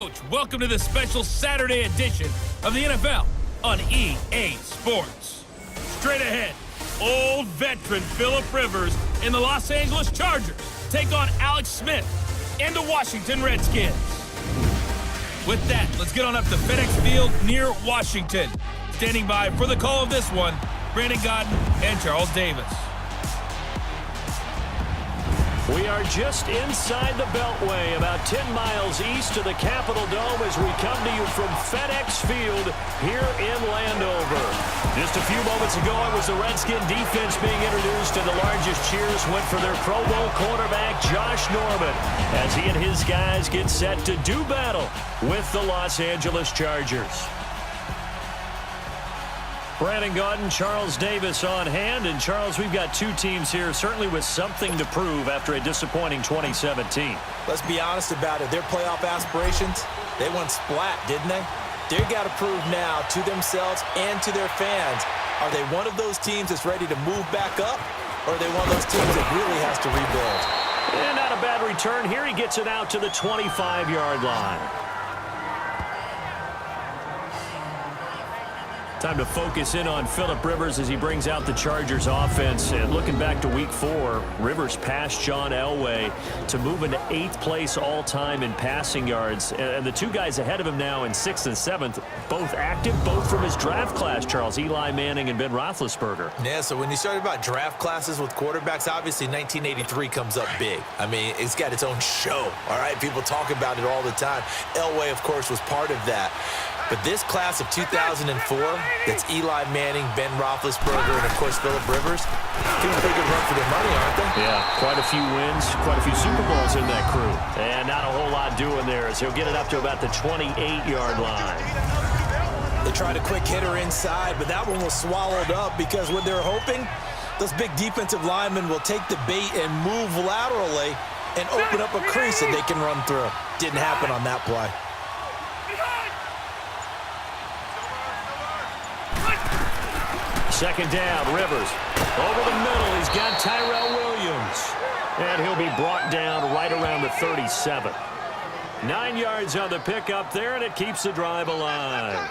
Coach, welcome to the special Saturday edition of the NFL on EA Sports. Straight ahead, old veteran Phillip Rivers and the Los Angeles Chargers take on Alex Smith and the Washington Redskins. With that, let's get on up to FedEx Field near Washington. Standing by for the call of this one, Brandon Gaudin and Charles Davis. We are just inside the Beltway, about 10 miles east of the Capitol Dome as we come to you from FedEx Field here in Landover. Just a few moments ago, it was the Redskin defense being introduced, and the largest cheers went for their Pro Bowl cornerback, Josh Norman, as he and his guys get set to do battle with the Los Angeles Chargers. Brandon Gaudin, Charles Davis on hand. And, Charles, we've got two teams here certainly with something to prove after a disappointing 2017. Let's be honest about it. Their playoff aspirations, they went splat, didn't they? They've got to prove now to themselves and to their fans. Are they one of those teams that's ready to move back up? Or are they one of those teams that really has to rebuild? And not a bad return here. He gets it out to the 25-yard line. Time to focus in on Phillip Rivers as he brings out the Chargers offense. And looking back to week 4, Rivers passed John Elway to move into 8th place all-time in passing yards. And the two guys ahead of him now in 6th and 7th, both active, both from his draft class, Charles, Eli Manning and Ben Roethlisberger. Yeah, so when you start about draft classes with quarterbacks, obviously 1983 comes up big. I mean, it's got its own show, all right? People talk about it all the time. Elway, of course, was part of that. But this class of 2004, that's Eli Manning, Ben Roethlisberger, and, of course, Phillip Rivers, giving a pretty good run for their money, aren't they? Yeah, quite a few wins, quite a few Super Bowls in that crew. And not a whole lot doing there as he'll get it up to about the 28-yard line. They tried a quick hitter inside, but that one was swallowed up because what they're hoping, those big defensive linemen will take the bait and move laterally and open up a crease that they can run through. Didn't happen on that play. Second down, Rivers. Over the middle, he's got Tyrell Williams. And he'll be brought down right around the 37. 9 yards on the pickup there, and it keeps the drive alive.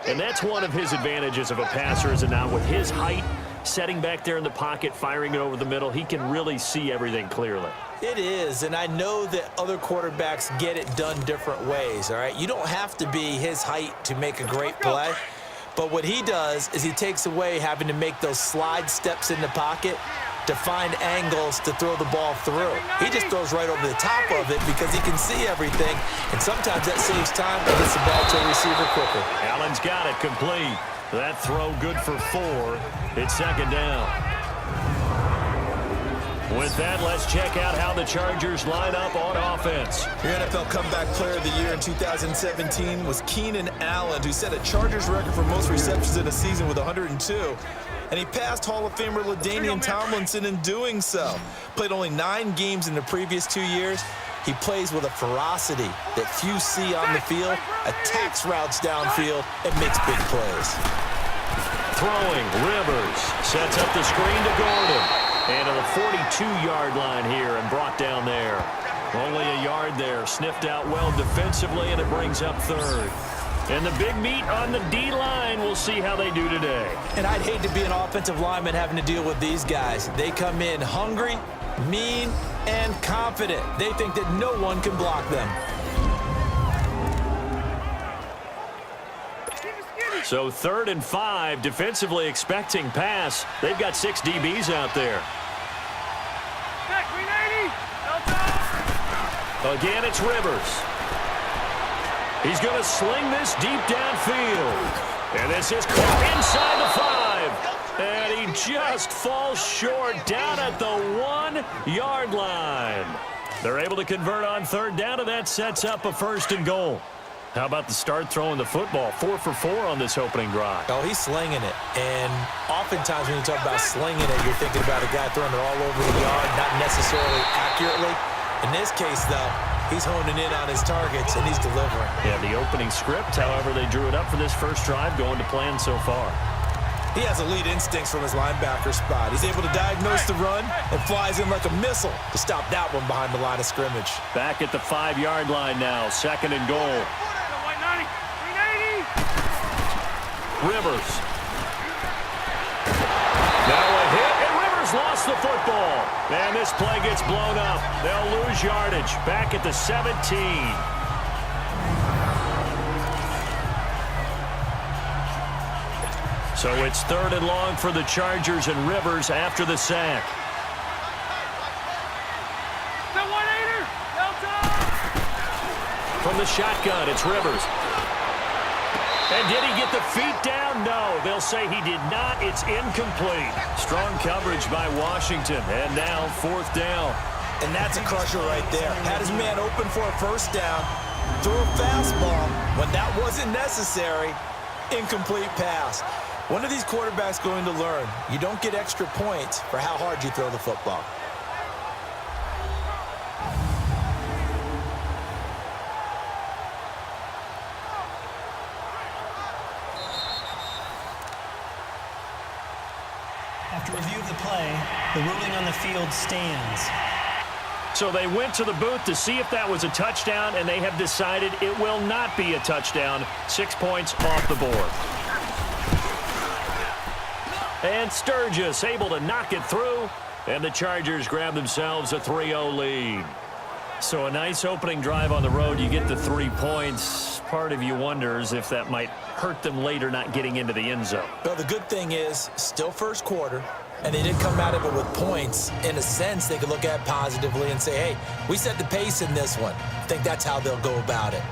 And that's one of his advantages of a passer, is it not? With his height, setting back there in the pocket, firing it over the middle, he can really see everything clearly. It is, and I know that other quarterbacks get it done different ways, all right? You don't have to be his height to make a great play. But what he does is he takes away having to make those slide steps in the pocket to find angles to throw the ball through. He just throws right over the top of it because he can see everything, and sometimes that saves time and gets the ball to a receiver quicker. Allen's got it complete. That throw good for 4. It's second down. With that, let's check out how the Chargers line up on offense. Your NFL Comeback Player of the Year in 2017 was Keenan Allen, who set a Chargers record for most receptions in a season with 102. And he passed Hall of Famer LaDainian Tomlinson in doing so. Played only 9 games in the previous 2 years. He plays with a ferocity that few see on the field, attacks routes downfield, and makes big plays. Throwing, Rivers sets up the screen to Gordon. And to the 42-yard line here and brought down there. Only a yard there. Sniffed out well defensively, and it brings up 3rd. And the big meat on the D-line. We'll see how they do today. And I'd hate to be an offensive lineman having to deal with these guys. They come in hungry, mean, and confident. They think that no one can block them. So 3rd and 5, defensively expecting pass. They've got 6 DBs out there. Again, it's Rivers. He's going to sling this deep downfield. And this is caught inside the 5. And he just falls short down at the 1-yard line. They're able to convert on 3rd down, and that sets up a 1st and goal. How about the start throwing the football? 4 for 4 on this opening drive. Oh, he's slinging it. And oftentimes when you talk about slinging it, you're thinking about a guy throwing it all over the yard, not necessarily accurately. In this case, though, he's honing in on his targets, and he's delivering. Yeah, the opening script, however, they drew it up for this first drive, going to plan so far. He has elite instincts from his linebacker spot. He's able to diagnose the run and flies in like a missile to stop that one behind the line of scrimmage. Back at the 5-yard line now, 2nd and goal. Rivers. Now a hit, and Rivers lost the football. And this play gets blown up. They'll lose yardage. Back at the 17. So it's 3rd and long for the Chargers, and Rivers after the sack. From the shotgun, it's Rivers. And did he get the feet down? No, they'll say he did not. It's incomplete. Strong coverage by Washington, and now 4th down. And that's a crusher right there. Had his man open for a 1st down, threw a fastball when that wasn't necessary. Incomplete pass. One of these quarterbacks going to learn, you don't get extra points for how hard you throw the football. After review of the play, the ruling on the field stands. So they went to the booth to see if that was a touchdown, and they have decided it will not be a touchdown. 6 points off the board. And Sturgis able to knock it through, and the Chargers grab themselves a 3-0 lead. So a nice opening drive on the road. You get the 3 points. Part of you wonders if that might hurt them later not getting into the end zone. Well, the good thing is, still first quarter, and they did come out of it with points. In a sense, they could look at it positively and say, hey, we set the pace in this one. I think that's how they'll go about it.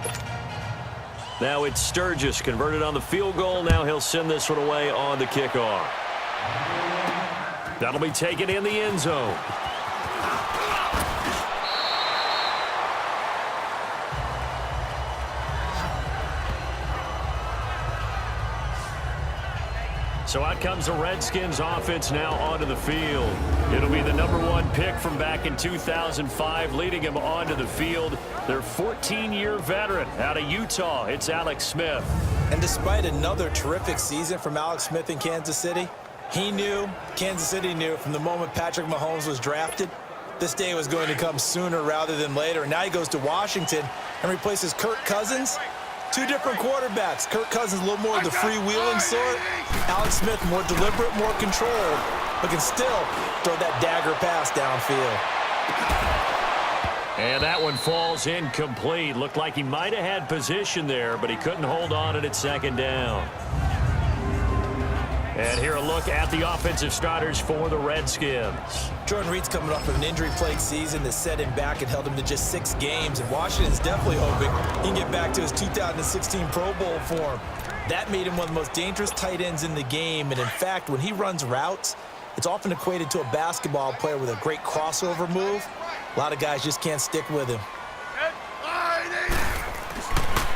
Now it's Sturgis converted on the field goal. Now he'll send this one away on the kickoff. That'll be taken in the end zone. So out comes the Redskins offense now onto the field. It'll be the #1 pick from back in 2005, leading him onto the field. Their 14-year veteran out of Utah, it's Alex Smith. And despite another terrific season from Alex Smith in Kansas City, he knew, Kansas City knew from the moment Patrick Mahomes was drafted, this day was going to come sooner rather than later. And now he goes to Washington and replaces Kirk Cousins. 2 different quarterbacks. Kirk Cousins a little more of the freewheeling sort. Alex Smith more deliberate, more controlled, but can still throw that dagger pass downfield. And that one falls incomplete. Looked like he might have had position there, but he couldn't hold on it at 2nd down. And here a look at the offensive starters for the Redskins. Jordan Reed's coming off of an injury-plagued season that set him back and held him to just 6 games. And Washington's definitely hoping he can get back to his 2016 Pro Bowl form. That made him one of the most dangerous tight ends in the game. And in fact, when he runs routes, it's often equated to a basketball player with a great crossover move. A lot of guys just can't stick with him.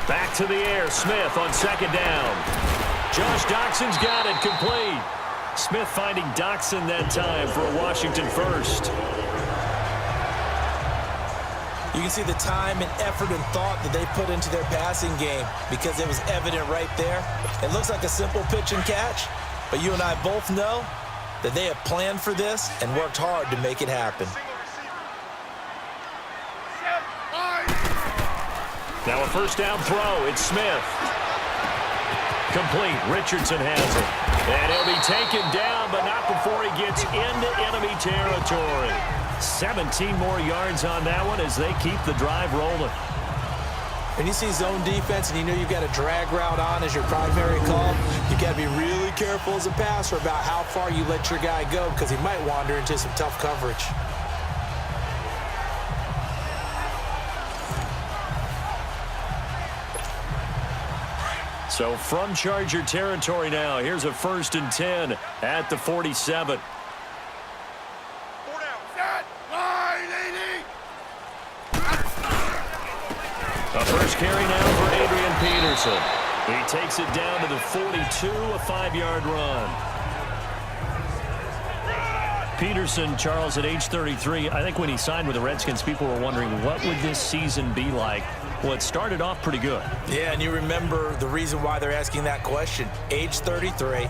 Back to the air, Smith on 2nd down. Josh Doxson's got it, complete. Smith finding Doxson that time for a Washington first. You can see the time and effort and thought that they put into their passing game because it was evident right there. It looks like a simple pitch and catch, but you and I both know that they have planned for this and worked hard to make it happen. Now a 1st down throw, it's Smith. Complete. Richardson has it. And he'll be taken down, but not before he gets into enemy territory. 17 more yards on that one as they keep the drive rolling. When you see zone defense and you know you've got a drag route on as your primary call, you've got to be really careful as a passer about how far you let your guy go because he might wander into some tough coverage. So from Charger territory now, here's a 1st and 10 at the 47. A first carry now for Adrian Peterson. He takes it down to the 42, a 5-yard run. Peterson, Charles, at age 33, I think when he signed with the Redskins, people were wondering what would this season be like. Well, it started off pretty good. Yeah, and you remember the reason why they're asking that question. Age 33,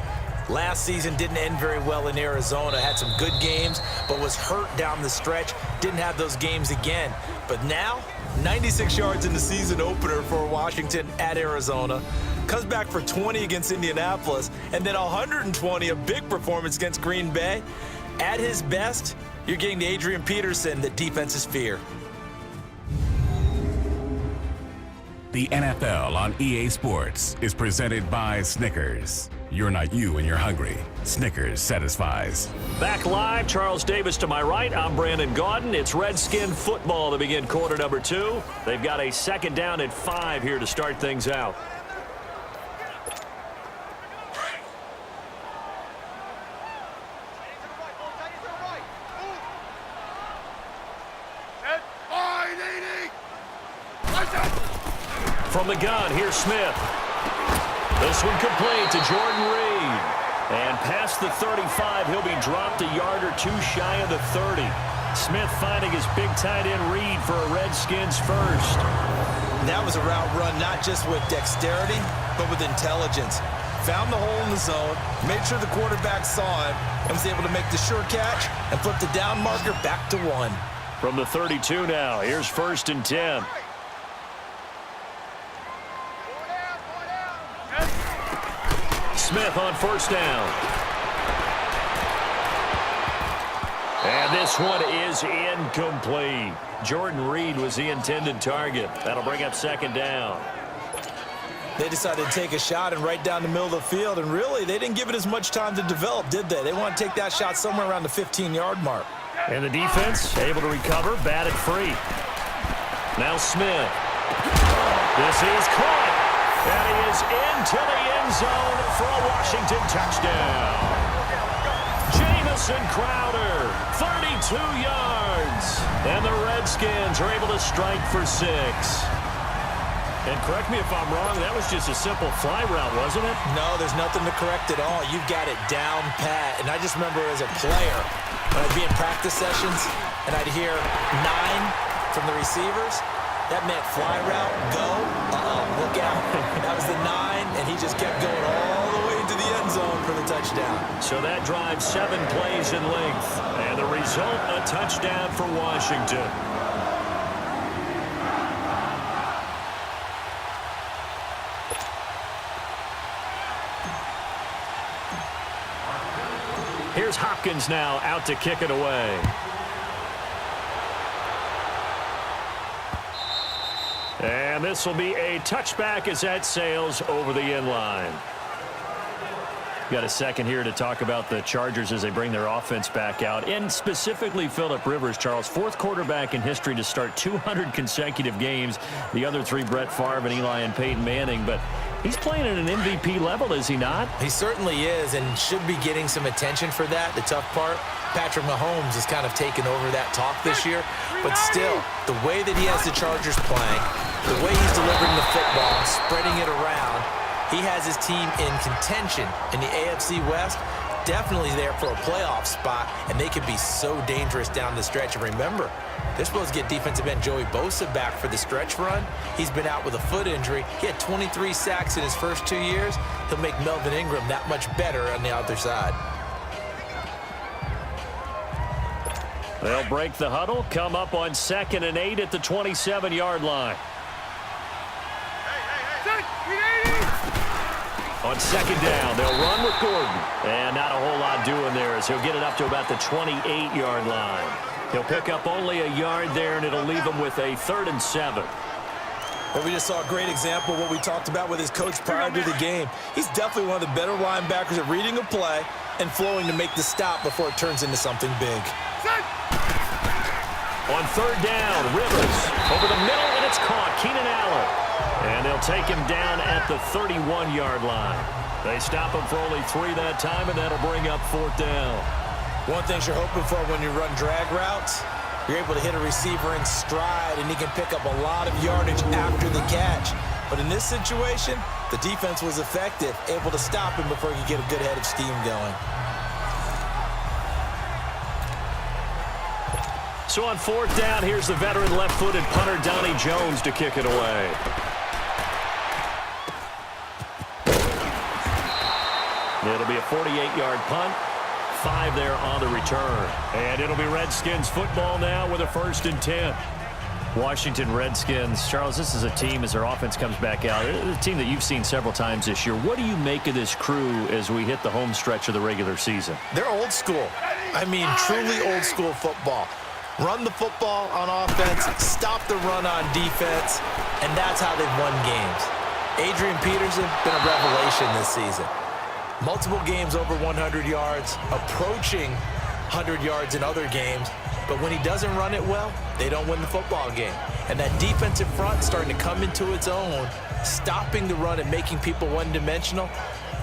Last season didn't end very well in Arizona. Had some good games, but was hurt down the stretch. Didn't have those games again. But now, 96 yards in the season opener for Washington at Arizona. Comes back for 20 against Indianapolis, and then 120, a big performance against Green Bay. At his best, you're getting to Adrian Peterson, the defense's fear. The NFL on EA Sports is presented by Snickers. You're not you when you're hungry. Snickers satisfies. Back live, Charles Davis to my right. I'm Brandon Gaudin. It's Redskin football to begin quarter number 2. They've got a second down at 5 here to start things out. From the gun, here's Smith. This one complete to Jordan Reed. And past the 35, he'll be dropped a yard or 2 shy of the 30. Smith finding his big tight end Reed for a Redskins first. That was a route run not just with dexterity, but with intelligence. Found the hole in the zone, made sure the quarterback saw him, and was able to make the sure catch and flip the down marker back to 1. From the 32 now, here's 1st and 10. Smith on 1st down. And this one is incomplete. Jordan Reed was the intended target. That'll bring up 2nd down. They decided to take a shot and right down the middle of the field, and really, they didn't give it as much time to develop, did they? They want to take that shot somewhere around the 15-yard mark. And the defense able to recover, batted free. Now Smith. This is caught. And he is into the end zone for a Washington touchdown. Jamison Crowder, 32 yards. And the Redskins are able to strike for 6. And correct me if I'm wrong, that was just a simple fly route, wasn't it? No, there's nothing to correct at all. You've got it down pat. And I just remember as a player, when I'd be in practice sessions and I'd hear 9 from the receivers, that meant fly route, go, look out. That was the 9, and he just kept going all the way into the end zone for the touchdown. So that drives 7 plays in length. And the result, a touchdown for Washington. Here's Hopkins now out to kick it away. And this will be a touchback as that sails over the end line. Got a second here to talk about the Chargers as they bring their offense back out. And specifically Phillip Rivers, Charles, 4th quarterback in history to start 200 consecutive games. The other 3, Brett Favre and Eli and Peyton Manning. But he's playing at an MVP level, is he not? He certainly is, and should be getting some attention for that. The tough part, Patrick Mahomes has kind of taken over that talk this year. But still, the way that he has the Chargers playing, the way he's delivering the football, spreading it around, he has his team in contention in the AFC West, definitely there for a playoff spot, and they can be so dangerous down the stretch. And remember, they're supposed to get defensive end Joey Bosa back for the stretch run. He's been out with a foot injury. He had 23 sacks in his first 2 years. He'll make Melvin Ingram that much better on the other side. They'll break the huddle, come up on 2nd and 8 at the 27-yard line. On 2nd down, they'll run with Gordon. And not a whole lot doing there as he'll get it up to about the 28-yard line. He'll pick up only a yard there, and it'll leave him with a 3rd and 7. Well, we just saw a great example of what we talked about with his coach prior to the game. He's definitely one of the better linebackers at reading a play and flowing to make the stop before it turns into something big. On 3rd down, Rivers over the middle, and it's caught. Keenan Allen. And they'll take him down at the 31-yard line. They stop him for only 3 that time, and that'll bring up 4th down. One thing you're hoping for when you run drag routes, you're able to hit a receiver in stride, and he can pick up a lot of yardage after the catch. But in this situation, the defense was effective, able to stop him before he could get a good head of steam going. So on 4th down, here's the veteran left-footed punter Donnie Jones to kick it away. It'll be a 48-yard punt. 5 there on the return. And it'll be Redskins football now with a 1st and 10. Washington Redskins. Charles, this is a team, as their offense comes back out, a team that you've seen several times this year. What do you make of this crew as we hit the home stretch of the regular season? They're old school. I mean, truly old school football. Run the football on offense, stop the run on defense, and that's how they've won games. Adrian Peterson, been a revelation this season. Multiple games over 100 yards, approaching 100 yards in other games. But when he doesn't run it well, they don't win the football game. And that defensive front starting to come into its own, stopping the run and making people one-dimensional,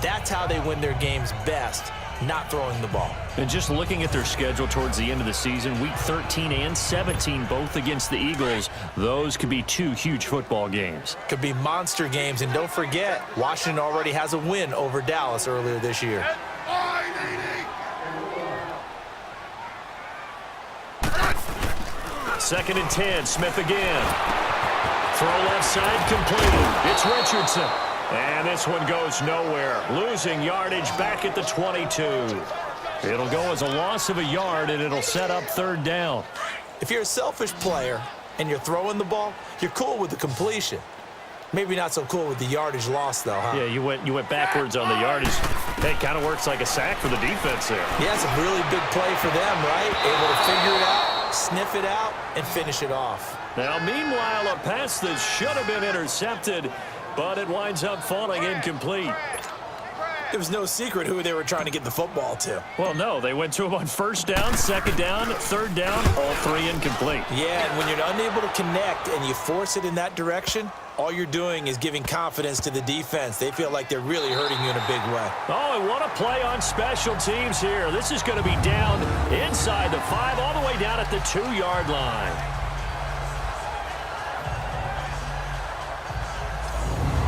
that's how they win their games best, not throwing the ball. And just looking at their schedule towards the end of the season, week 13 and 17, both against the Eagles, those could be 2 huge football games. Could be monster games. And don't forget, Washington already has a win over Dallas earlier this year. 2nd and 10, Smith again. Throw left side completed. It's Richardson. And this one goes nowhere. Losing yardage back at the 22. It'll go as a loss of a yard, and it'll set up 3rd down. If you're a selfish player and you're throwing the ball, you're cool with the completion. Maybe not so cool with the yardage loss, though, huh? Yeah, you went backwards on the yardage. Hey, it kind of works like a sack for the defense there. Yeah, it's a really big play for them, right? Able to figure it out, sniff it out, and finish it off. Now, meanwhile, a pass that should have been intercepted, but it winds up falling incomplete. It was no secret who they were trying to get the football to. Well, no, they went to him on 1st down, 2nd down, 3rd down, all 3 incomplete. Yeah, and when you're unable to connect and you force it in that direction, all you're doing is giving confidence to the defense. They feel like they're really hurting you in a big way. Oh, and what a play on special teams here. This is going to be down inside the 5, all the way down at the 2-yard line.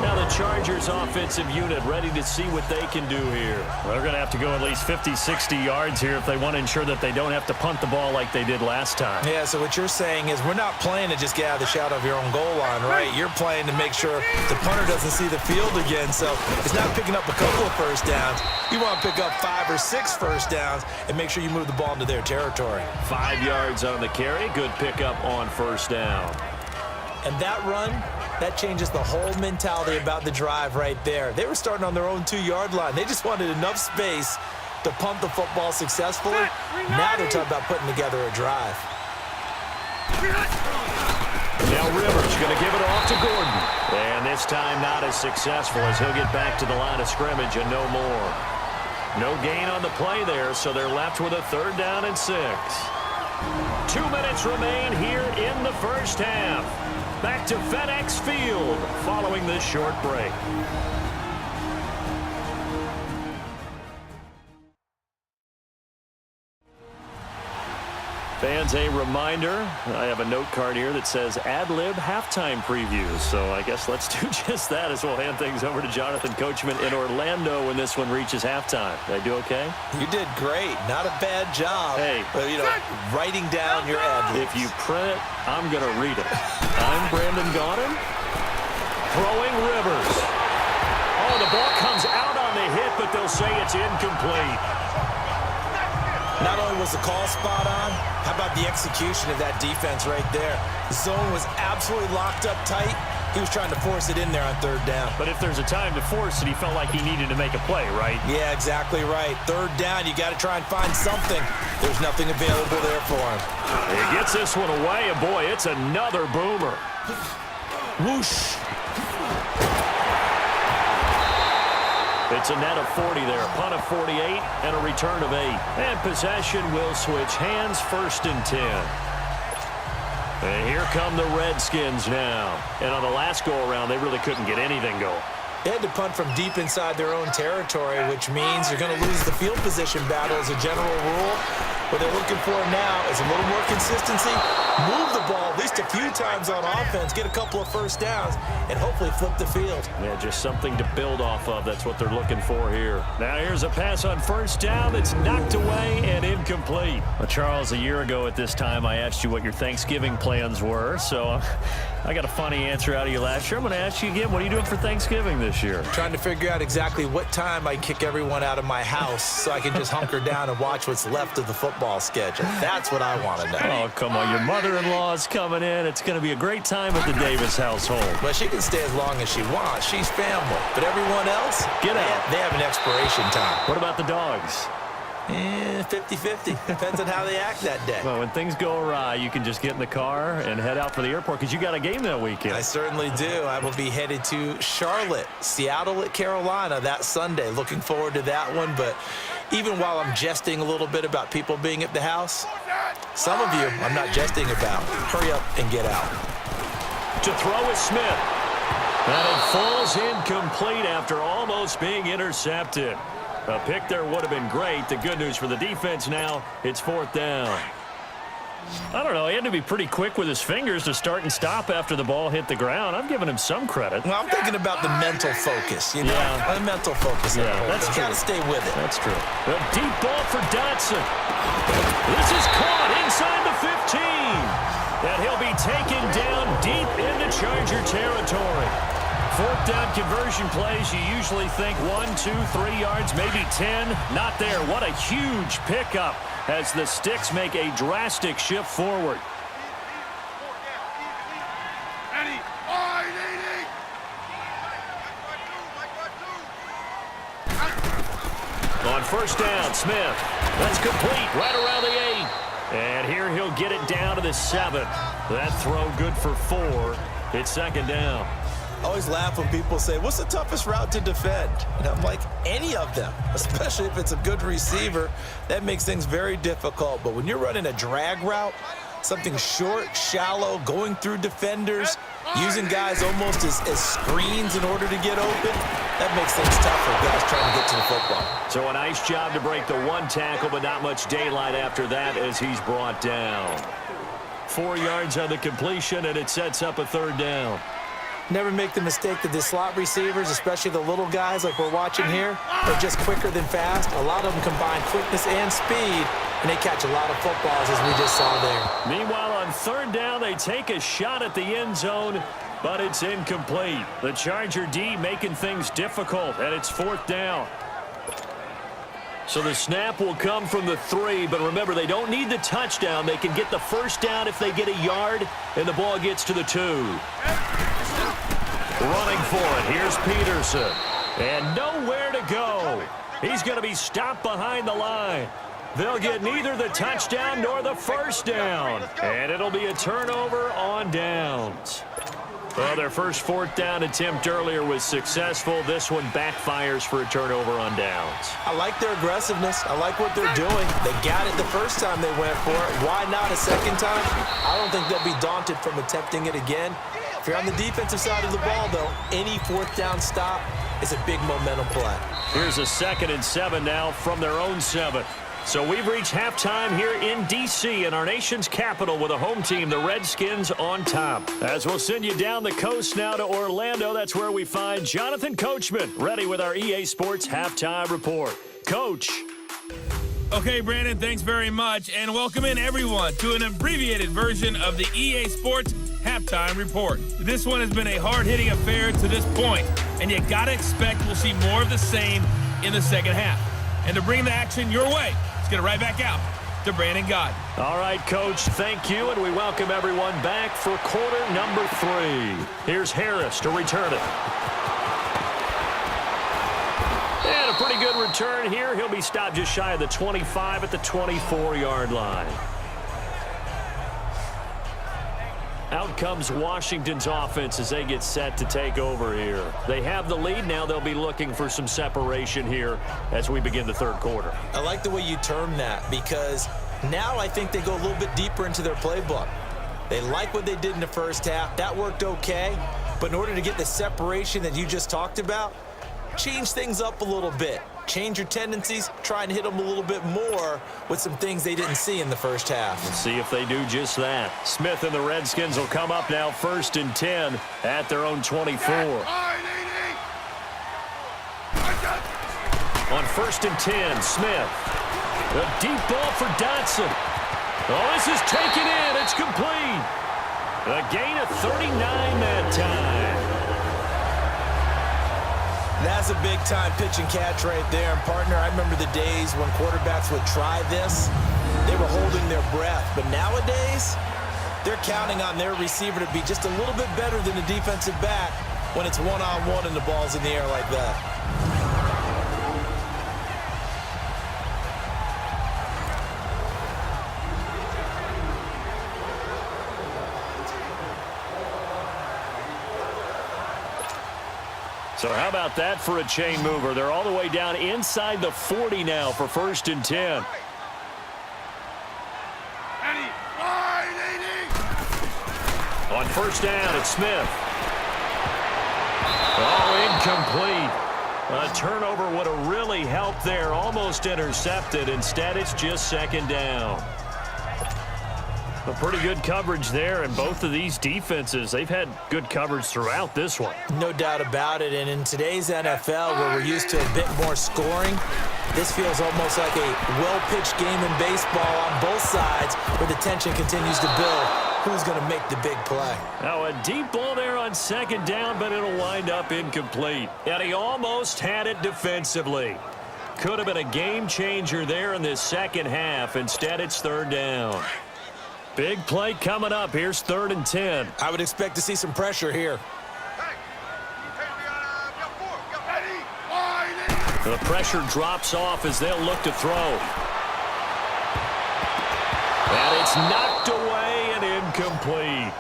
Now the Chargers offensive unit ready to see what they can do here. They're going to have to go at least 50, 60 yards here if they want to ensure that they don't have to punt the ball like they did last time. Yeah, so what you're saying is we're not playing to just get out of the shadow of your own goal line, right? You're playing to make sure the punter doesn't see the field again. So it's not picking up a couple of 1st downs. You want to pick up 5 or 6 1st downs and make sure you move the ball into their territory. 5 yards on the carry. Good pickup on 1st down. And that run, that changes the whole mentality about the drive right there. They were starting on their own 2-yard line. They just wanted enough space to pump the football successfully. Now they're talking about putting together a drive. Now Rivers going to give it off to Gordon. And this time not as successful as he'll get back to the line of scrimmage and no more. No gain on the play there, so they're left with a 3rd down and 6. 2 minutes remain here in the 1st half. Back to FedEx Field following this short break. Fans, a reminder, I have a note card here that says ad-lib halftime previews. So I guess let's do just that as we'll hand things over to Jonathan Coachman in Orlando when this one reaches halftime. Did I do okay? You did great. Not a bad job. Hey. But, writing down your ad-libs. If you print it, I'm going to read it. I'm Brandon Gaudin. Throwing Rivers. Oh, the ball comes out on the hit, but they'll say it's incomplete. Not only was the call spot on, how about the execution of that defense right there? The zone was absolutely locked up tight. He was trying to force it in there on 3rd down. But if there's a time to force it, he felt like he needed to make a play, right? Yeah, exactly right. 3rd down, you got to try and find something. There's nothing available there for him. He gets this one away, and boy, it's another boomer. Whoosh. It's a net of 40 there, a punt of 48, and a return of 8. And possession will switch hands, 1st and 10. And here come the Redskins now. And on the last go-around, they really couldn't get anything going. They had to punt from deep inside their own territory, which means you're going to lose the field position battle as a general rule. What they're looking for now is a little more consistency, move the ball at least a few times on offense, get a couple of 1st downs, and hopefully flip the field. Yeah, just something to build off of. That's what they're looking for here. Now here's a pass on 1st down that's knocked away and incomplete. Well, Charles, a year ago at this time, I asked you what your Thanksgiving plans were, so I got a funny answer out of you last year. I'm going to ask you again. What are you doing for Thanksgiving this year? Trying to figure out exactly what time I kick everyone out of my house so I can just hunker down and watch what's left of the football schedule. That's what I want to know. Oh, come on. Your mother-in-law's coming in. It's going to be a great time at the Davis household. But she can stay as long as she wants. She's family. But everyone else, Get out. They have an expiration time. What about the dogs? 50-50. Depends on how they act that day. Well, when things go awry, you can just get in the car and head out for the airport because you got a game that weekend. I certainly do. I will be headed to Charlotte, Seattle at Carolina that Sunday. Looking forward to that one. But even while I'm jesting a little bit about people being at the house, some of you I'm not jesting about. Hurry up and get out. To throw is Smith. And it falls incomplete after almost being intercepted. A pick there would have been great. The good news for the defense now, it's 4th down. I don't know. He had to be pretty quick with his fingers to start and stop after the ball hit the ground. I'm giving him some credit. Well, I'm thinking about the mental focus, you know? Yeah. The mental focus. Yeah, that's true. You got to stay with it. That's true. A deep ball for Dotson. This is caught inside the 15. And he'll be taken down deep into Charger territory. 4th down conversion plays, you usually think 1, 2, 3 yards, maybe 10. Not there. What a huge pickup as the Sticks make a drastic shift forward. On 1st down, Smith. That's complete right around the 8. And here he'll get it down to the 7. That throw good for 4. It's 2nd down. I always laugh when people say, what's the toughest route to defend? And I'm like, any of them, especially if it's a good receiver. That makes things very difficult. But when you're running a drag route, something short, shallow, going through defenders, using guys almost as screens in order to get open, that makes things tough for guys trying to get to the football. So a nice job to break the 1 tackle, but not much daylight after that as he's brought down. 4 yards on the completion, and it sets up a 3rd down. Never make the mistake that the slot receivers, especially the little guys like we're watching here, are just quicker than fast. A lot of them combine quickness and speed, and they catch a lot of footballs, as we just saw there. Meanwhile, on 3rd down, they take a shot at the end zone, but it's incomplete. The Charger D making things difficult, and it's 4th down. So the snap will come from the 3, but remember, they don't need the touchdown. They can get the 1st down if they get a yard, and the ball gets to the 2. Running for it, here's Peterson. And nowhere to go. He's going to be stopped behind the line. They'll get neither the touchdown nor the 1st down. And it'll be a turnover on downs. Well, their first 4th down attempt earlier was successful. This one backfires for a turnover on downs. I like their aggressiveness. I like what they're doing. They got it the first time they went for it. Why not a second time? I don't think they'll be daunted from attempting it again. If you're on the defensive side of the ball, though, any 4th down stop is a big momentum play. Here's a 2nd and 7 now from their own 7. So we've reached halftime here in D.C. in our nation's capital with a home team, the Redskins, on top. As we'll send you down the coast now to Orlando, that's where we find Jonathan Coachman ready with our EA Sports Halftime Report. Coach. Okay, Brandon, thanks very much, and welcome in everyone to an abbreviated version of the EA Sports Halftime Report. This one has been a hard-hitting affair to this point, and you gotta expect we'll see more of the same in the second half. And to bring the action your way, let's get it right back out to Brandon Gaudin. All right, Coach, thank you, and we welcome everyone back for quarter number 3. Here's Harris to return it. And a pretty good return here. He'll be stopped just shy of the 25 at the 24-yard line. Out comes Washington's offense as they get set to take over here. They have the lead. Now they'll be looking for some separation here as we begin the 3rd quarter. I like the way you term that because now I think they go a little bit deeper into their playbook. They like what they did in the first half. That worked okay. But in order to get the separation that you just talked about, change things up a little bit. Change your tendencies, try and hit them a little bit more with some things they didn't see in the first half. Let's see if they do just that. Smith and the Redskins will come up now 1st and 10 at their own 24. On 1st and 10, Smith. A deep ball for Dotson. Oh, this is taken in. It's complete. A gain of 39 that time. That's a big-time pitch and catch right there. And, partner, I remember the days when quarterbacks would try this. They were holding their breath. But nowadays, they're counting on their receiver to be just a little bit better than the defensive back when it's one-on-one and the ball's in the air like that. So how about that for a chain mover? They're all the way down inside the 40 now for 1st and 10. On 1st down, it's Smith. Oh, incomplete. A turnover would have really helped there. Almost intercepted. Instead, it's just 2nd down. A pretty good coverage there, and both of these defenses, they've had good coverage throughout this one. No doubt about it, and in today's NFL, where we're used to a bit more scoring, this feels almost like a well-pitched game in baseball on both sides, where the tension continues to build. Who's going to make the big play? Now, a deep ball there on 2nd down, but it'll wind up incomplete. And he almost had it defensively. Could have been a game changer there in this second half. Instead, it's 3rd down. Big play coming up. Here's 3rd and 10. I would expect to see some pressure here. The pressure drops off as they'll look to throw. And it's knocked away and incomplete.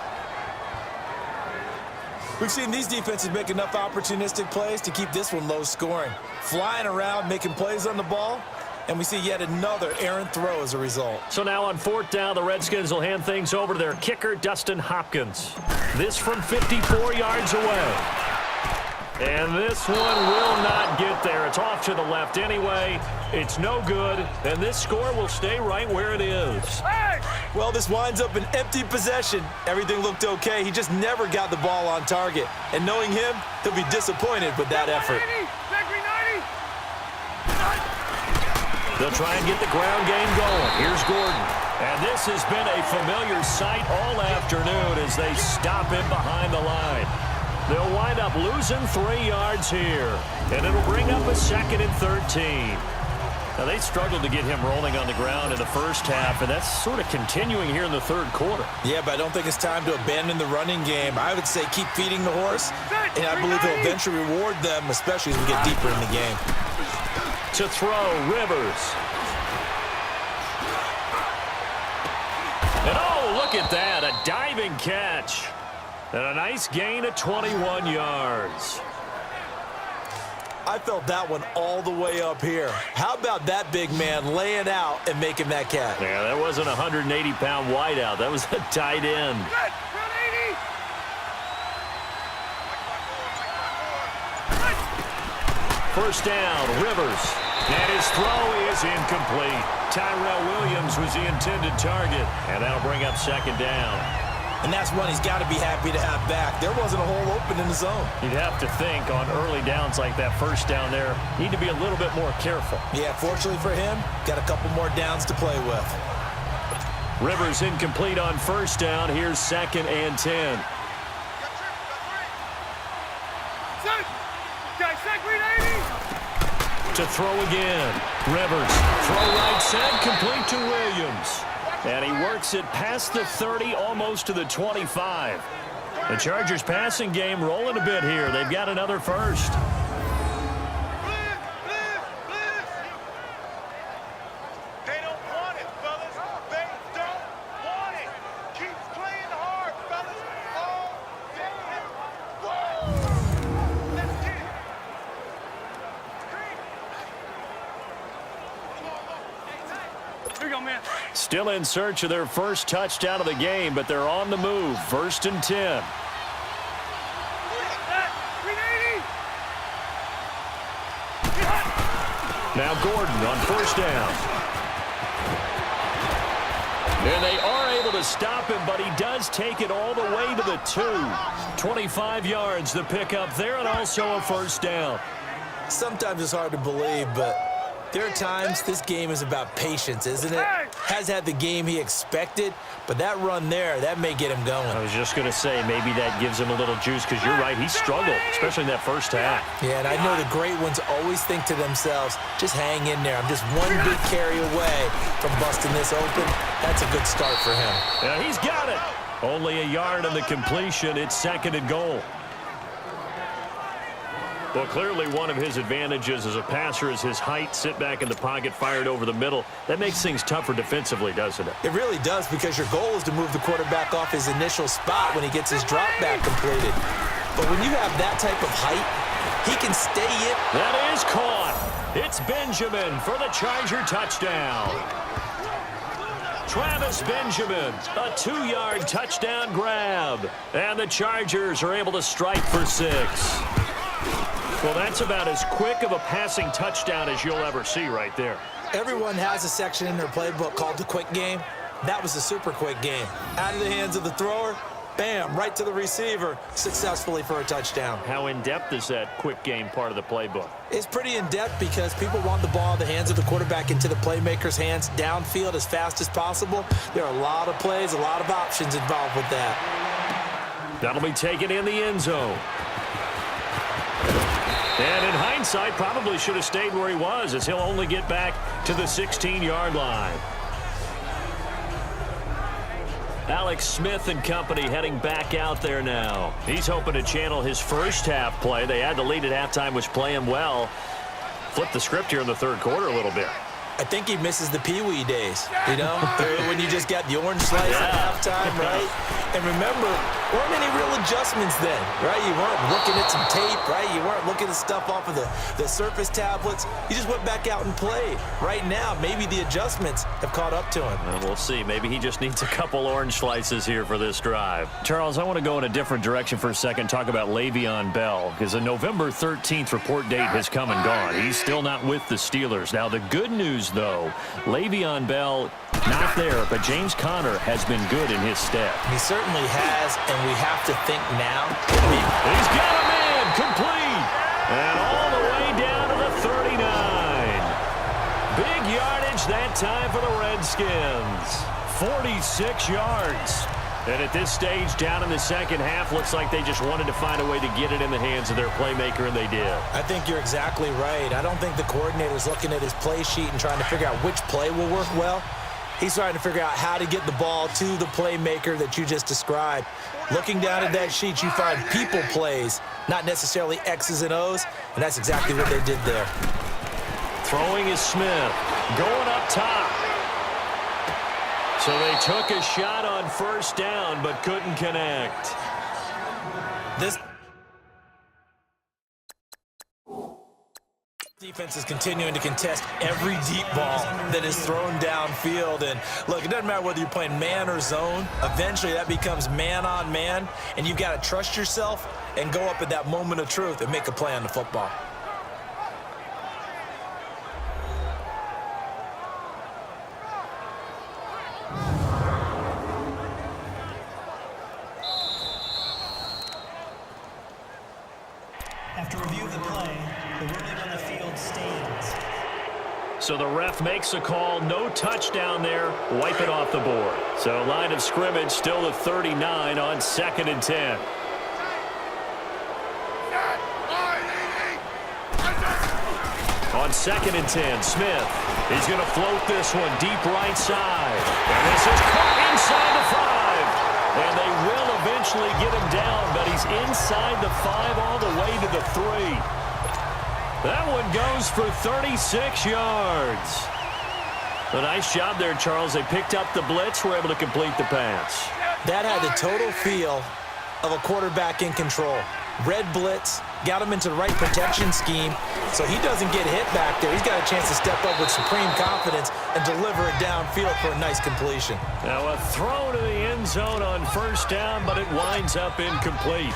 We've seen these defenses make enough opportunistic plays to keep this one low scoring. Flying around, making plays on the ball, and we see yet another errant throw as a result. So now on 4th down, the Redskins will hand things over to their kicker, Dustin Hopkins. This from 54 yards away. And this one will not get there. It's off to the left anyway. It's no good, and this score will stay right where it is. Well, this winds up an empty possession. Everything looked okay. He just never got the ball on target. And knowing him, he'll be disappointed with that effort. They'll try and get the ground game going. Here's Gordon. And this has been a familiar sight all afternoon as they stop him behind the line. They'll wind up losing 3 yards here. And it'll bring up a 2nd and 13. Now, they struggled to get him rolling on the ground in the first half, and that's sort of continuing here in the 3rd quarter. Yeah, but I don't think it's time to abandon the running game. I would say keep feeding the horse, and I believe he'll eventually reward them, especially as we get deeper in the game. To throw, Rivers. And oh, look at that, a diving catch. And a nice gain of 21 yards. I felt that one all the way up here. How about that big man laying out and making that catch? Yeah, that wasn't a 180-pound wideout. That was a tight end. First down, Rivers. And his throw is incomplete. Tyrell Williams was the intended target. And that'll bring up 2nd down. And that's one he's got to be happy to have back. There wasn't a hole open in the zone. You'd have to think on early downs like that first down there, need to be a little bit more careful. Yeah, fortunately for him, got a couple more downs to play with. Rivers incomplete on 1st down. Here's 2nd and 10. To throw again. Rivers. Throw right side, complete to Williams. And he works it past the 30, almost to the 25. The Chargers passing game rolling a bit here. They've got another first. They don't want it, fellas. They don't want it. Keep playing hard, fellas. All day. Whoa! Let's get it. Here we go, man. Still in search of their first touchdown of the game, but they're on the move. 1st and 10. Now Gordon on 1st down. And they are able to stop him, but he does take it all the way to the 2. 25 yards the pickup there, and also a 1st down. Sometimes it's hard to believe, but there are times this game is about patience, isn't it? has had the game he expected, but that run there, that may get him going. I was just going to say, maybe that gives him a little juice, because you're right, he struggled, especially in that first half. Yeah, and I know the great ones always think to themselves, just hang in there. I'm just one big carry away from busting this open. That's a good start for him. Yeah, he's got it. Only a yard on the completion. It's 2nd and goal. Well, clearly one of his advantages as a passer is his height. Sit back in the pocket, fired over the middle. That makes things tougher defensively, doesn't it? It really does, because your goal is to move the quarterback off his initial spot when he gets his drop back completed. But when you have that type of height, he can stay in. That is caught. It's Benjamin for the Charger touchdown. Travis Benjamin, a 2-yard touchdown grab. And the Chargers are able to strike for 6. Well, that's about as quick of a passing touchdown as you'll ever see right there. Everyone has a section in their playbook called the quick game. That was the super quick game. Out of the hands of the thrower, bam, right to the receiver, successfully for a touchdown. How in-depth is that quick game part of the playbook? It's pretty in-depth because people want the ball in the hands of the quarterback into the playmaker's hands downfield as fast as possible. There are a lot of plays, a lot of options involved with that. That'll be taken in the end zone. And in hindsight, probably should have stayed where he was, as he'll only get back to the 16-yard line. Alex Smith and company heading back out there now. He's hoping to channel his first half play. They had the lead at halftime, was playing well. Flip the script here in the third quarter a little bit. I think he misses the Pee-wee days, you know, when you just got the orange slice at halftime, right? And remember, there weren't any real adjustments then, right? You weren't looking at some tape, right? You weren't looking at stuff off of the surface tablets. You just went back out and played. Right now, maybe the adjustments have caught up to him. Well, we'll see. Maybe he just needs a couple orange slices here for this drive. Charles, I want to go in a different direction for a second, talk about Le'Veon Bell, because the November 13th report date has come and gone. He's still not with the Steelers. Now, the good news, though, Le'Veon Bell not there, but James Conner has been good in his stead. He certainly has, and we have to think now. He's got a man complete, and all the way down to the 39. Big yardage that time for the Redskins. 46 yards. And at this stage, down in the second half, looks like they just wanted to find a way to get it in the hands of their playmaker, and they did. I think you're exactly right. I don't think the coordinator's looking at his play sheet and trying to figure out which play will work well. He's trying to figure out how to get the ball to the playmaker that you just described. Looking down at that sheet, you find people plays, not necessarily X's and O's, and that's exactly what they did there. Throwing is Smith. Going up top. So they took a shot on first down, but couldn't connect. This defense is continuing to contest every deep ball that is thrown downfield. And look, it doesn't matter whether you're playing man or zone. Eventually that becomes man on man, and you've got to trust yourself and go up at that moment of truth and make a play on the football. After review of the play, the ruling on the field stands. So the ref makes a call. No touchdown there. Wipe it off the board. So line of scrimmage still at 39 on 2nd and 10. On 2nd and 10, Smith. He's going to float this one deep right side. And this is caught inside the 5. And they will eventually get him down, but he's inside the 5 all the way to the 3. That one goes for 36 yards. A nice job there, Charles. They picked up the blitz, were able to complete the pass. That had the total feel of a quarterback in control. Red blitz, got him into the right protection scheme, so he doesn't get hit back there. He's got a chance to step up with supreme confidence and deliver it downfield for a nice completion. Now a throw to the end zone on first down, but it winds up incomplete.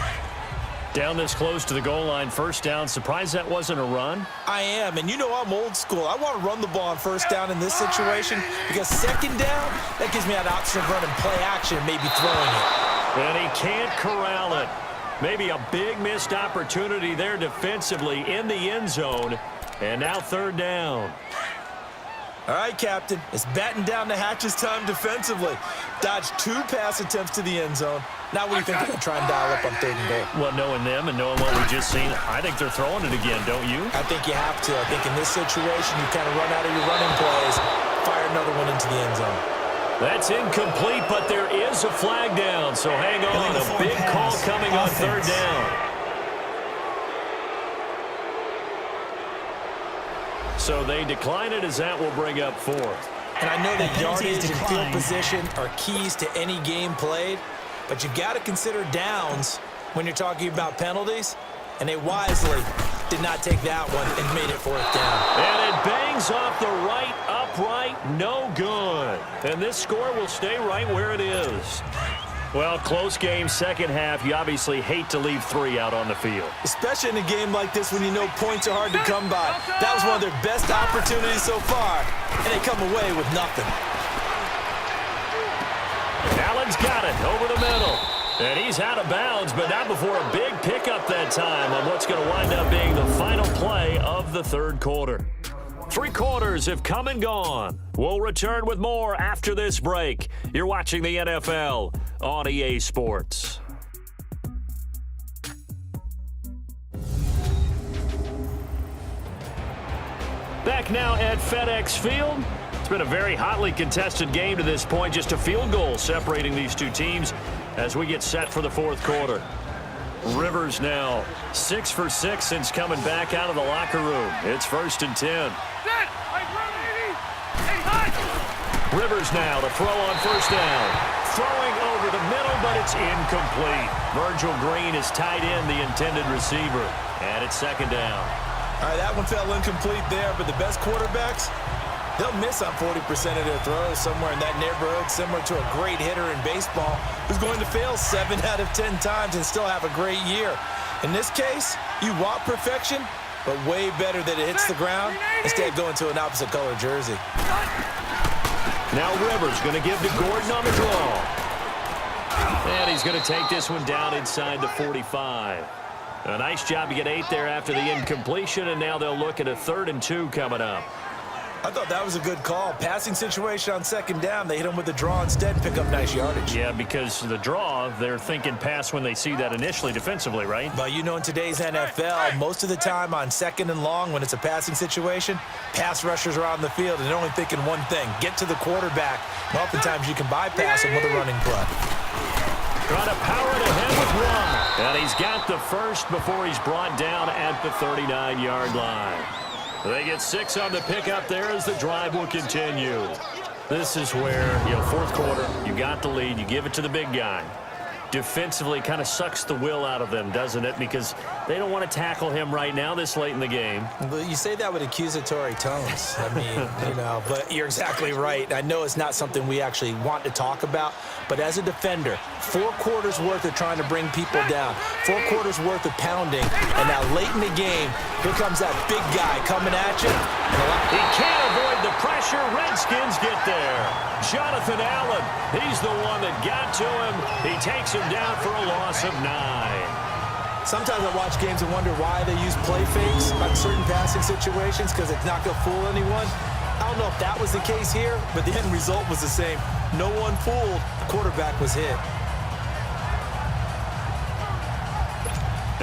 Down this close to the goal line, first down. Surprised that wasn't a run? I am, and you know I'm old school. I want to run the ball on first down in this situation because second down, that gives me that option of running play action and maybe throwing it. And he can't corral it. Maybe a big missed opportunity there defensively in the end zone. And now third down. All right, Captain. It's batten down the hatches time defensively. Dodged 2 pass attempts to the end zone. Now what do you think they're going to try and dial up on 3rd and goal? Well, knowing them and knowing what we've just seen, I think they're throwing it again, don't you? I think you have to. I think in this situation, you kind of run out of your running plays, fire another one into the end zone. That's incomplete, but there is a flag down, so hang on. A big call coming on 3rd down. So they decline it as that will bring up 4th. And I know that yardage and field position are keys to any game played, but you've got to consider downs when you're talking about penalties, and they wisely did not take that one and made it 4th down. And it bangs off the right upright, no good. And this score will stay right where it is. Well, close game, second half. You obviously hate to leave 3 out on the field. Especially in a game like this when you know points are hard to come by. That was one of their best opportunities so far, and they come away with nothing. Allen's got it over the middle. And he's out of bounds, but not before a big pickup that time on what's going to wind up being the final play of the 3rd quarter. 3 quarters have come and gone. We'll return with more after this break. You're watching the NFL on EA Sports. Back now at FedEx Field. It's been a very hotly contested game to this point. Just a field goal separating these two teams as we get set for the 4th quarter. Rivers now 6 for 6 since coming back out of the locker room. It's 1st and 10. Rivers now to throw on 1st down. Throwing over the middle, but it's incomplete. Virgil Green is tied in the intended receiver. And it's 2nd down. All right, that one fell incomplete there, but the best quarterbacks, they'll miss on 40% of their throws, somewhere in that neighborhood, similar to a great hitter in baseball who's going to fail 7 out of 10 times and still have a great year. In this case, you want perfection, but way better that it hits the ground instead of going to an opposite color jersey. Now Rivers going to give to Gordon on the draw. And he's going to take this one down inside the 45. A nice job to get 8 there after the incompletion, and now they'll look at a 3rd and 2 coming up. I thought that was a good call. Passing situation on 2nd down. They hit him with the draw instead, pick up nice yardage. Yeah, because the draw, they're thinking pass when they see that initially defensively, right? But you know in today's NFL, most of the time on 2nd and long when it's a passing situation, pass rushers are out in the field and they're only thinking one thing, get to the quarterback. And oftentimes you can bypass him with a running play. Trying to power it ahead with 1. And he's got the 1st before he's brought down at the 39-yard line. They get 6 on the pickup there as the drive will continue. This is where, 4th quarter, you got the lead, you give it to the big guy. Defensively kind of sucks the will out of them, doesn't it? Because they don't want to tackle him right now this late in the game. But you say that with accusatory tones. I mean, but you're exactly right. I know it's not something we actually want to talk about, but as a defender, 4 quarters worth of trying to bring people down, 4 quarters worth of pounding, and now late in the game, here comes that big guy coming at you. He can't avoid the pressure. Redskins get there. Jonathan Allen, he's the one that got to him. He takes him down for a loss of 9. Sometimes I watch games and wonder why they use play fakes on certain passing situations because it's not going to fool anyone. I don't know if that was the case here, but the end result was the same. No one fooled. The quarterback was hit.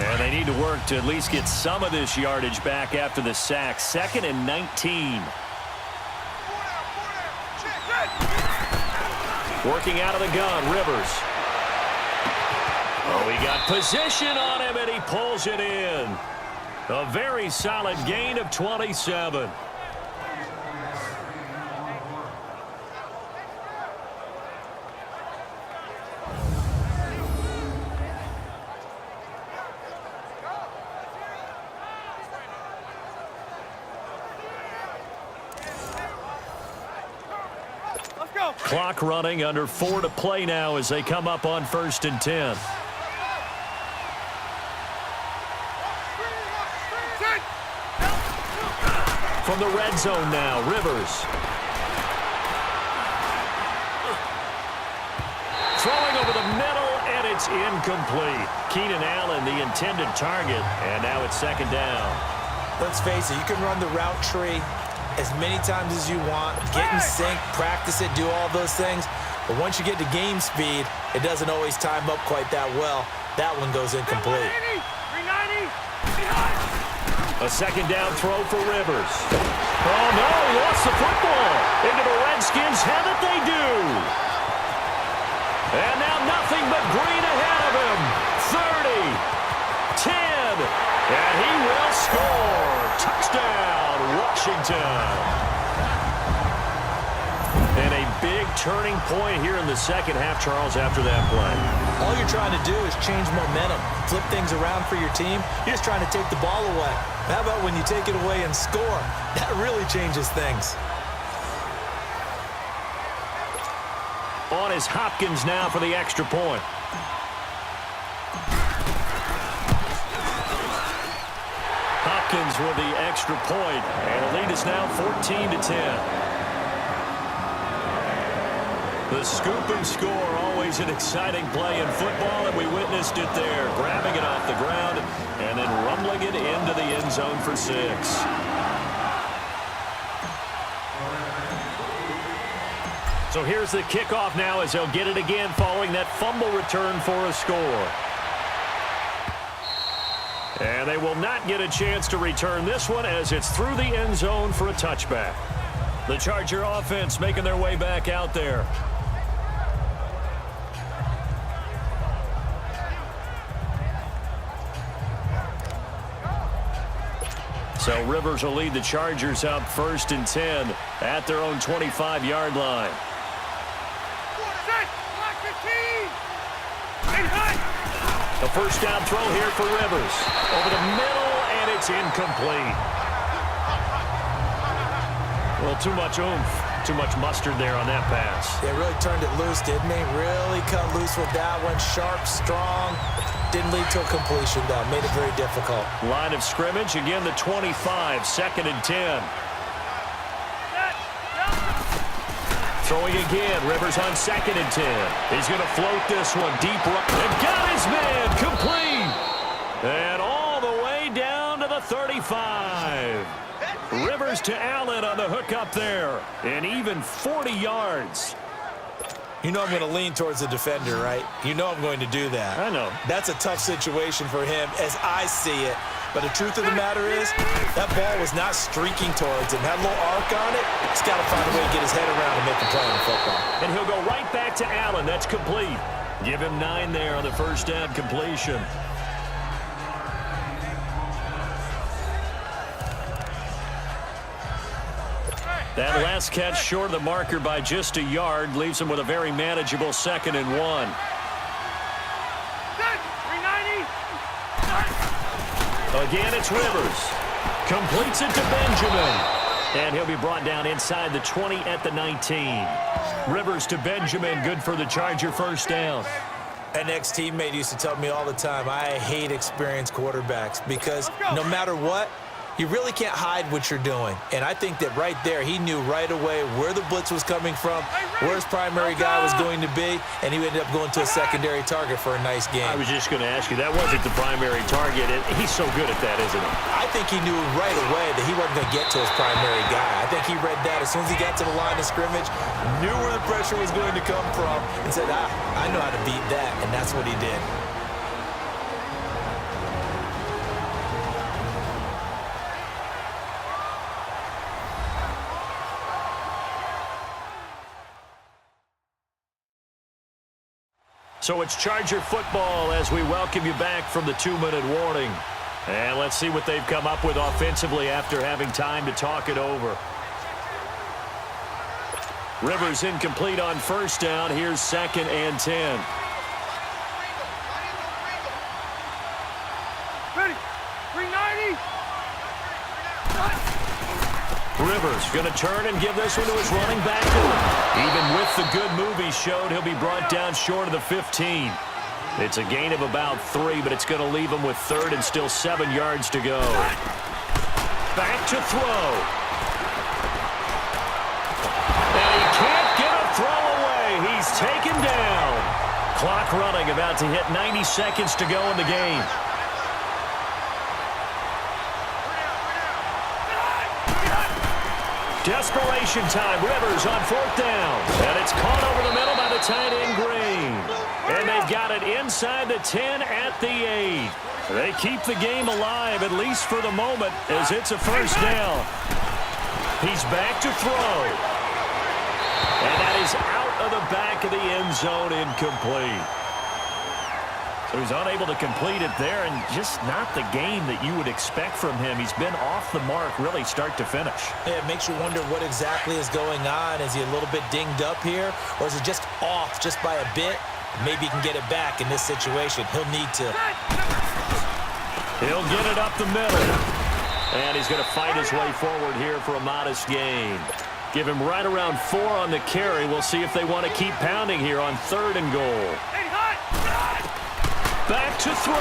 And they need to work to at least get some of this yardage back after the sack. 2nd and 19. Working out of the gun, Rivers. Oh, he got position on him, and he pulls it in. A very solid gain of 27. Clock running, under 4 to play now as they come up on 1st and 10. From the red zone now, Rivers. Throwing over the middle, and it's incomplete. Keenan Allen, the intended target, and now it's 2nd down. Let's face it, you can run the route tree as many times as you want, get in sync, practice it, do all those things. But once you get to game speed, it doesn't always time up quite that well. That one goes incomplete. 390, A second down throw for Rivers. Oh, no, he lost the football. Into the Redskins have it, they do. And now nothing but green ahead of him. 30, 10, and he will score. Touchdown, Washington. And a big turning point here in the second half, Charles, after that play. All you're trying to do is change momentum, flip things around for your team. You're just trying to take the ball away. How about when you take it away and score? That really changes things. On is Hopkins now for the extra point. Hopkins with the extra point, and the lead is now 14-10. The scoop and score, always an exciting play in football, and we witnessed it there, grabbing it off the ground and then rumbling it into the end zone for 6. So here's the kickoff now as they'll get it again following that fumble return for a score. And they will not get a chance to return this one as it's through the end zone for a touchback. The Charger offense making their way back out there. So Rivers will lead the Chargers up 1st and 10 at their own 25-yard line. The first down throw here for Rivers. Over the middle, and it's incomplete. Well, too much oomph, too much mustard there on that pass. They really turned it loose, didn't they? Really cut loose with that one. Sharp, strong. Didn't lead to a completion, though. Made it very difficult. Line of scrimmage, again the 25, 2nd and 10. Throwing again, Rivers on 2nd and 10. He's going to float this one deep right. And got his man, complete. And all the way down to the 35. Rivers to Allen on the hook up there. And even 40 yards. You know I'm going to lean towards the defender, right? You know I'm going to do that. I know. That's a tough situation for him as I see it. But the truth of the matter is, that ball was not streaking towards him. Had a little arc on it. He's got to find a way to get his head around and make a play in football. And he'll go right back to Allen. That's complete. Give him 9 there on the first down completion. That last catch short of the marker by just a yard leaves him with a very manageable 2nd and 1. Again, it's Rivers. Completes it to Benjamin. And he'll be brought down inside the 20 at the 19. Rivers to Benjamin, good for the Charger first down. An ex-teammate used to tell me all the time, I hate experienced quarterbacks because no matter what, you really can't hide what you're doing. And I think that right there, he knew right away where the blitz was coming from, where his primary guy was going to be, and he ended up going to a secondary target for a nice game. I was just going to ask you, that wasn't the primary target. He's so good at that, isn't he? I think he knew right away that he wasn't going to get to his primary guy. I think he read that as soon as he got to the line of scrimmage, knew where the pressure was going to come from, and said, I know how to beat that, and that's what he did. So it's Charger football as we welcome you back from the 2-minute warning. And let's see what they've come up with offensively after having time to talk it over. Rivers incomplete on first down. Here's 2nd and 10. Ready, 390. Rivers going to turn and give this one to his running back. Even with the good move he showed, he'll be brought down short of the 15. It's a gain of about 3, but it's going to leave him with 3rd and still 7 yards to go. Back to throw. And he can't get a throw away. He's taken down. Clock running, about to hit 90 seconds to go in the game. Desperation time. Rivers on 4th down. And it's caught over the middle by the tight end, Green. And they've got it inside the 10 at the 8. They keep the game alive, at least for the moment, as it's a first down. He's back to throw. And that is out of the back of the end zone, incomplete. So he's unable to complete it there, and just not the game that you would expect from him. He's been off the mark, really, start to finish. Yeah, it makes you wonder what exactly is going on. Is he a little bit dinged up here, or is it just off just by a bit? Maybe he can get it back in this situation. He'll need to. He'll get it up the middle. And he's going to fight his way forward here for a modest gain. Give him right around 4 on the carry. We'll see if they want to keep pounding here on 3rd and goal. Back to throw.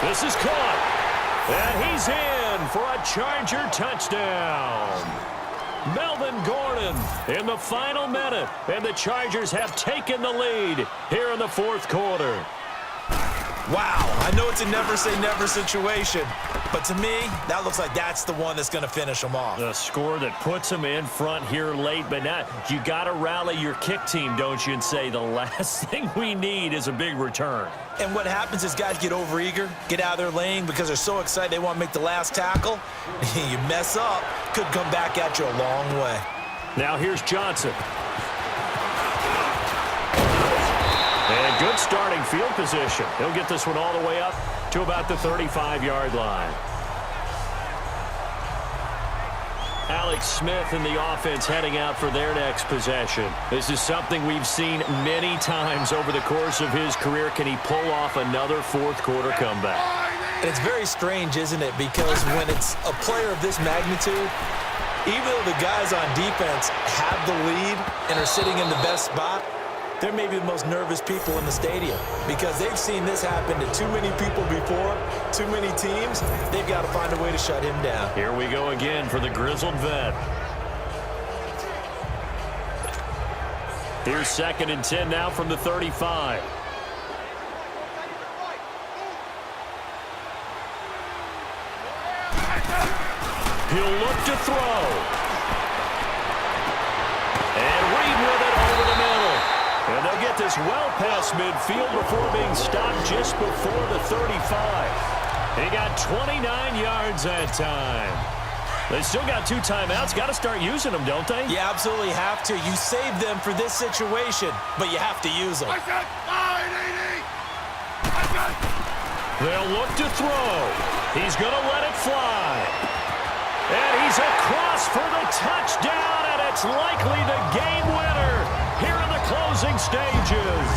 This is caught. And he's in for a Charger touchdown. Melvin Gordon in the final minute. And the Chargers have taken the lead here in the 4th quarter. Wow, I know it's a never-say-never situation, but to me, that looks like that's the one that's going to finish them off. The score that puts them in front here late, but now you got to rally your kick team, don't you, and say the last thing we need is a big return. And what happens is guys get overeager, get out of their lane because they're so excited they want to make the last tackle. You mess up, could come back at you a long way. Now here's Johnson. And good starting field position. He'll get this one all the way up to about the 35-yard line. Alex Smith and the offense heading out for their next possession. This is something we've seen many times over the course of his career. Can he pull off another 4th quarter comeback? And it's very strange, isn't it? Because when it's a player of this magnitude, even though the guys on defense have the lead and are sitting in the best spot, they're maybe the most nervous people in the stadium because they've seen this happen to too many people before, too many teams. They've got to find a way to shut him down. Here we go again for the grizzled vet. Here's 2nd and 10 now from the 35. He'll look to throw. And Reed with it over the middle. And they'll get this well past midfield before being stopped just before the 35. He got 29 yards that time. They still got 2 timeouts. Got to start using them, don't they? You absolutely have to. You save them for this situation, but you have to use them. They'll look to throw. He's going to let it fly. And he's across for the touchdown, and it's likely the game winner here in the closing stages.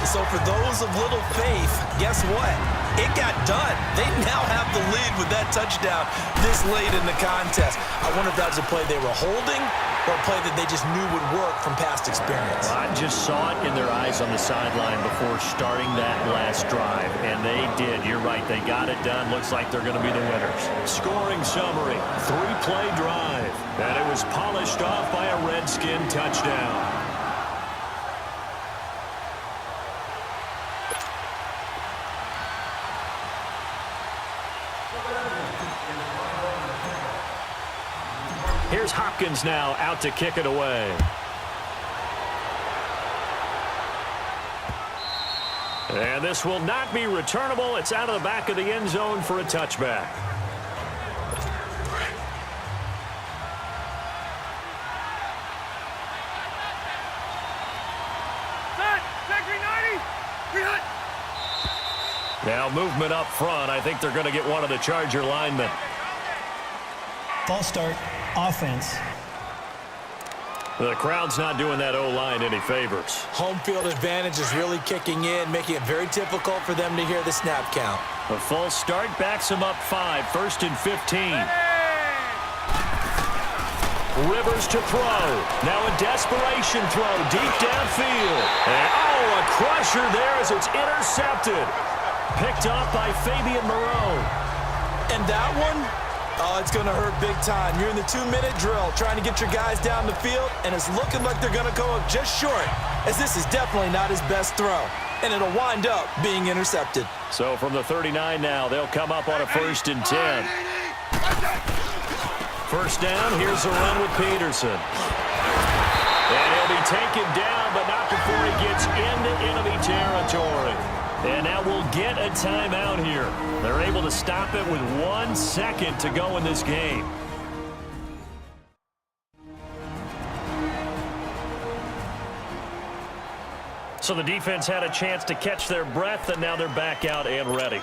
So for those of little faith, guess what? It got done. They now have the lead with that touchdown this late in the contest. I wonder if that was a play they were holding or a play that they just knew would work from past experience. I just saw it in their eyes on the sideline before starting that last drive, and they did. You're right. They got it done. Looks like they're going to be the winners. Scoring summary, 3-play drive, and it was polished off by a Redskin touchdown. Here's Hopkins now out to kick it away. And this will not be returnable. It's out of the back of the end zone for a touchback. Now movement up front. I think they're going to get one of the Charger linemen. False start, offense. The crowd's not doing that O-line any favors. Home field advantage is really kicking in, making it very difficult for them to hear the snap count. A false start backs them up 5, 1st and 15. Rivers to throw. Now a desperation throw deep downfield. And a crusher there as it's intercepted. Picked off by Fabian Moreau. And that one? Oh, it's going to hurt big time. You're in the 2-minute drill trying to get your guys down the field, and it's looking like they're going to go up just short, as this is definitely not his best throw, and it'll wind up being intercepted. So from the 39 now, they'll come up on a 1st and 10. First down, here's a run with Peterson. And he'll be taken down, but not before he gets into enemy territory. And now we'll get a timeout here. They're able to stop it with 1 second to go in this game. So the defense had a chance to catch their breath, and now they're back out and ready.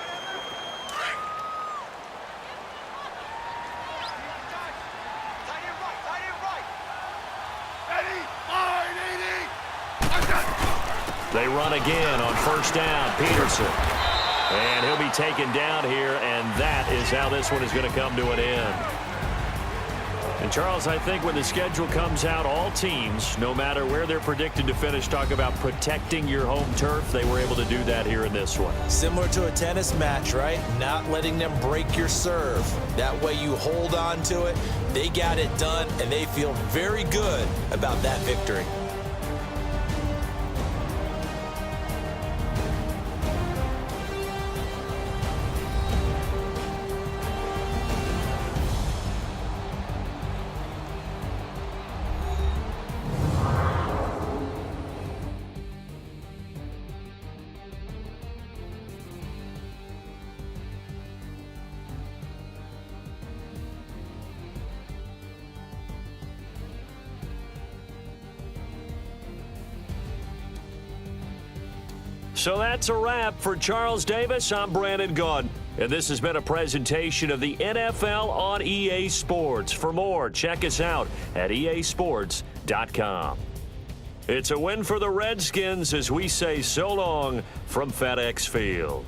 They run again on first down. Peterson. And he'll be taken down here, and that is how this one is going to come to an end. And, Charles, I think when the schedule comes out, all teams, no matter where they're predicted to finish, talk about protecting your home turf. They were able to do that here in this one. Similar to a tennis match, right? Not letting them break your serve. That way you hold on to it. They got it done, and they feel very good about that victory. So that's a wrap for Charles Davis. I'm Brandon Gaudin, and this has been a presentation of the NFL on EA Sports. For more, check us out at easports.com. It's a win for the Redskins as we say so long from FedEx Field.